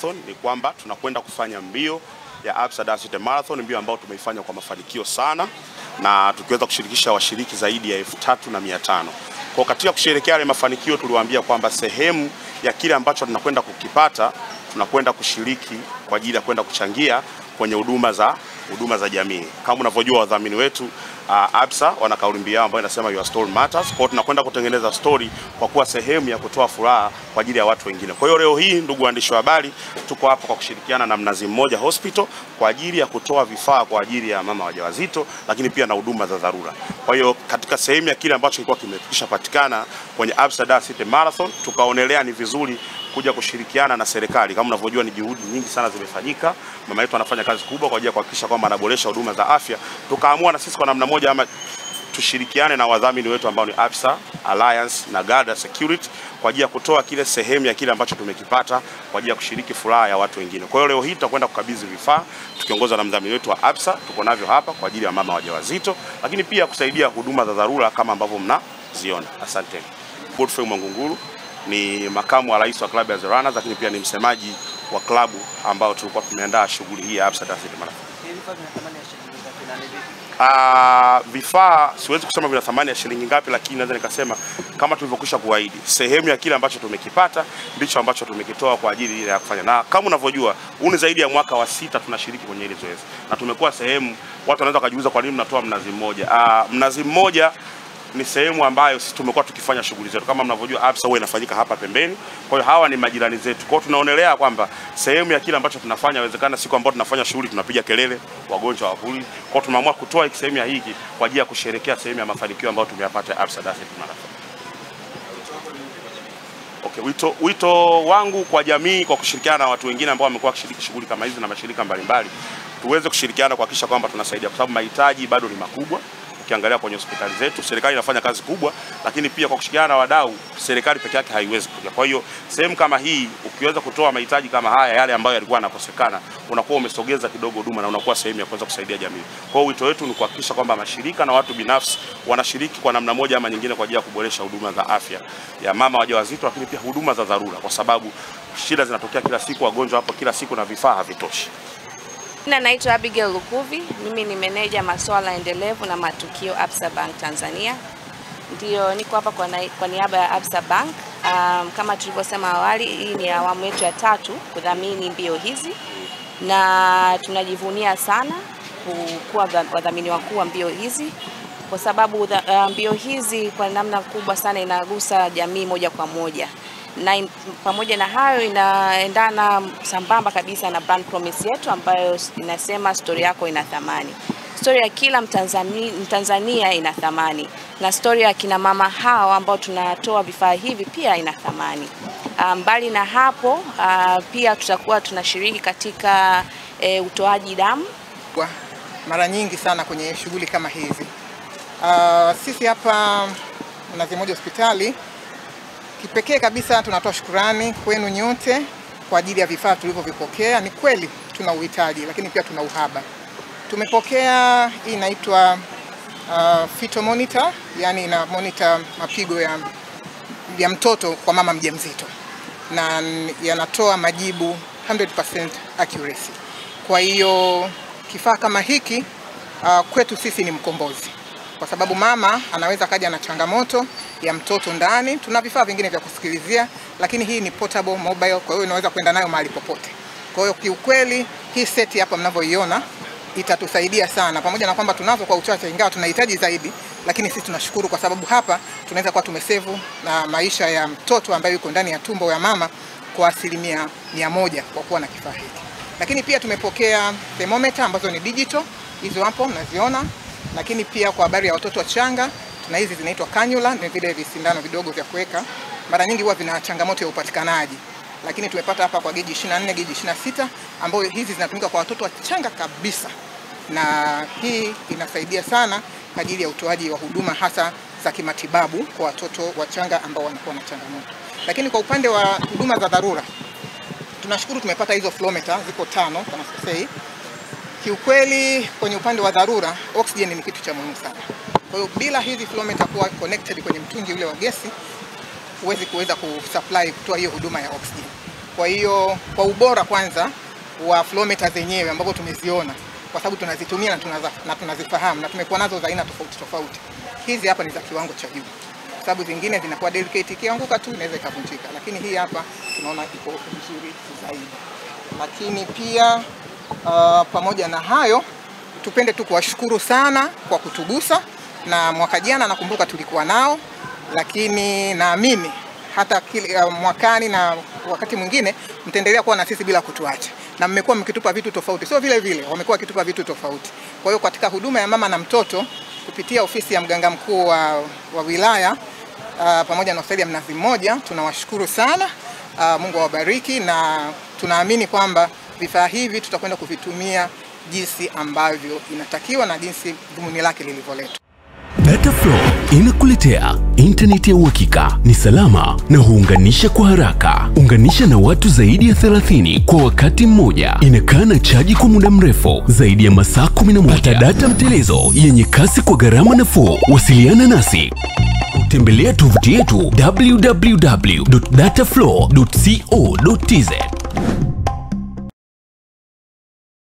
Marathon ni kwamba tunakwenda kufanya mbio ya Absa Dar City Marathon, mbio ambayo tumeifanya kwa mafanikio sana na tukiweza kushirikisha washiriki zaidi ya 3500. Kwa katika kusherehekea yale mafanikio tuliwaambia kwamba sehemu ya kile ambacho tunakwenda kukipata tunakwenda kushiriki kwa ajili ya kwenda kuchangia kwenye huduma za jamii. Kama unavyojua wadhamini wetu Absa wana kauli mbiu ambayo inasema your story matters. Kwa hiyo tunakwenda kutengeneza story kwa kuwa sehemu ya kutoa furaha kwa ajili ya watu wengine. Kwa hiyo leo hii, ndugu waandishi wa habari, tuko hapa kwa kushirikiana na Mnazi Mmoja Hospital kwa ajili ya kutoa vifaa kwa ajili ya mama wajawazito, lakini pia na huduma za dharura. Kwa hiyo katika sehemu ya kile ambacho kilikuwa kimekwisha patikana kwenye Absa Dar City Marathon, tukaonelea ni vizuri kuja kushirikiana na serikali. Kama unavyojua ni juhudi nyingi sana zimefanyika. Mama yetu anafanya kazi kubwa kwa ajili ya kuhakikisha kwamba anaboresha huduma za afya. Tukaamua na sisi kwa namna moja ama tushirikiane na wadhamini wetu ambao ni Absa Alliance na Garda Security kwa ajili ya kutoa kile sehemu ya kile ambacho tumekipata kwa ajili ya kushiriki furaha ya watu wengine. Kwa hiyo leo hii tutakwenda kukabidhi vifaa tukiongozwa na mdhamini wetu wa Absa. Tuko navyo hapa kwa ajili ya mama wajawazito, lakini pia kusaidia huduma za dharura kama ambavyo mnaziona. Asante. Godfrey Mwangunguru ni makamu wa rais wa klabu ya The Runners, lakini pia ni msemaji wa klabu ambao tulikuwa tumeandaa shughuli hii ya Absa Dar City Marathon. Vifaa siwezi kusema vina thamani ya shilingi ngapi, lakini naweza nikasema kama tulivyokwisha kuahidi, sehemu ya kile ambacho tumekipata ndicho ambacho tumekitoa kwa ajili ya kufanya. Na kama unavyojua, huu ni zaidi ya mwaka wa 6 tunashiriki kwenye hili zoezi. Na tumekuwa sehemu, watu wanaweza kujiuliza kwa nini mnatoa Mnazi Mmoja. Mnazi Mmoja ni sehemu ambayo sisi tumekuwa tukifanya shughuli zetu. Kama mnavyojua, Absa huwa inafanyika hapa pembeni. Kwa hiyo hawa ni majirani zetu. Kwa hiyo tunaonelea kwamba sehemu ya kile ambacho tunafanya, inawezekana siku ambayo tunafanya shughuli tunapiga kelele, wagonjwa wahuli. Kwa hiyo tumeamua kutoa sehemu ya hiki kwa ajili ya kusherehekea sehemu ya mafanikio ambayo tumeyapata Absa Dar City Marathon. Okay, wito wangu kwa jamii, kwa kushirikiana na watu wengine ambao wamekuwa wakishiriki shughuli kama hizi na mashirika mbalimbali, tuweze kushirikiana kuhakikisha kwamba tunasaidia, kwa sababu mahitaji bado ni makubwa. Ukiangalia kwenye hospitali zetu, serikali inafanya kazi kubwa, lakini pia kwa kushirikiana na wadau, serikali peke yake haiwezi kuja. Kwa hiyo sehemu kama hii ukiweza kutoa mahitaji kama haya, yale ambayo yalikuwa yanakosekana, unakuwa umesogeza kidogo huduma na unakuwa sehemu ya kuweza kusaidia jamii. Kwa hiyo wito wetu ni kuhakikisha kwamba mashirika na watu binafsi wanashiriki kwa namna moja ama nyingine kwa ajili ya kuboresha huduma za afya ya mama wajawazito, lakini pia huduma za dharura, kwa sababu shida zinatokea kila siku, wagonjwa hapo kila siku na vifaa havitoshi. Naitwa Abigail Lukuvi, mimi ni meneja masuala endelevu na matukio Absa Bank Tanzania. Ndio niko hapa kwa niaba ya Absa Bank. Kama tulivyosema awali, hii ni awamu yetu ya 3 kudhamini mbio hizi, na tunajivunia sana kuwa wadhamini wakuu wa mbio hizi, kwa sababu mbio hizi kwa namna kubwa sana inagusa jamii moja kwa moja. Na pamoja na hayo inaendana sambamba kabisa na brand promise yetu ambayo inasema story yako ina thamani. Story ya kila Mtanzania ina thamani, na story ya kina mama hao ambao tunatoa vifaa hivi pia ina thamani. Mbali na hapo, pia tutakuwa tunashiriki katika utoaji damu mara nyingi sana kwenye shughuli kama hizi. Sisi hapa Mnazi Mmoja Hospitali kipekee kabisa tunatoa shukrani kwenu nyote kwa ajili ya vifaa tulivyovipokea. Ni kweli tuna uhitaji, lakini pia tuna uhaba. Tumepokea hii inaitwa fetal monitor, yani ina monitor mapigo ya mtoto kwa mama mjamzito, na yanatoa majibu 100% accuracy. Kwa hiyo kifaa kama hiki kwetu sisi ni mkombozi, kwa sababu mama anaweza kaja na changamoto ya mtoto ndani. Tuna vifaa vingine vya kusikilizia, lakini hii ni portable mobile, kwa hiyo unaweza kwenda nayo mahali popote. Kwa hiyo kiukweli hii seti hapa mnavyoiona itatusaidia sana, pamoja na kwamba tunazo kwa uchache, ingawa tunahitaji zaidi, lakini sisi tunashukuru kwa sababu hapa tunaweza kuwa tumesevu na maisha ya mtoto ambaye yuko ndani ya tumbo ya mama kwa 100% kwa kuwa na kifaa hiki. Lakini pia tumepokea thermometer ambazo ni digital, hizo hapo mnaziona. Lakini pia kwa habari ya watoto wachanga, tuna hizi zinaitwa cannula, ni vile visindano vidogo vya kuweka. Mara nyingi huwa vina changamoto ya upatikanaji, lakini tumepata hapa kwa geji 24, geji 26, ambayo hizi zinatumika kwa watoto wachanga kabisa, na hii inasaidia sana kwa ajili ya utoaji wa huduma hasa za kimatibabu kwa watoto wachanga ambao wanakuwa na changamoto. Lakini kwa upande wa huduma za dharura, tunashukuru tumepata hizo flowmeter, ziko 5 kama sasa. Kiukweli kwenye upande wa dharura, oxygen ni kitu cha muhimu sana. Kwa hiyo bila hizi flowmeter kuwa connected kwenye mtungi ule wa gesi, huwezi kuweza kusupply kutoa hiyo huduma ya oxygen. Kwa hiyo kwa ubora kwanza wa flow meter zenyewe ambapo tumeziona, kwa sababu tunazitumia na tunazifahamu na tumekuwa nazo za aina tofauti tofauti. Hizi hapa ni za kiwango cha juu, kwa sababu zingine zinakuwa delicate, ikianguka tu inaweza ikavunjika, lakini hii hapa tunaona iko nzuri zaidi. Lakini pia pamoja na hayo, tupende tu kuwashukuru sana kwa kutugusa, na mwaka jana nakumbuka tulikuwa nao, lakini naamini hata mwakani na wakati mwingine mtaendelea kuwa na sisi bila kutuacha, na mmekuwa mkitupa vitu tofauti, sio vile vile wamekuwa wakitupa vitu tofauti. Kwa hiyo katika huduma ya mama na mtoto kupitia ofisi ya mganga mkuu wa wilaya pamoja na hospitali ya Mnazi Mmoja, tunawashukuru sana. Mungu awabariki, na tunaamini kwamba vifaa hivi tutakwenda kuvitumia jinsi ambavyo inatakiwa na jinsi dhumuni lake lilivyoletwa. Dataflow inakuletea internet ya uhakika, ni salama na huunganisha kwa haraka. Unganisha na watu zaidi ya 30 kwa wakati mmoja. Inakaa na chaji kwa muda mrefu zaidi ya masaa 11. Pata data mtelezo yenye kasi kwa gharama nafuu. Wasiliana nasi. Tembelea tovuti yetu www.dataflow.co.tz.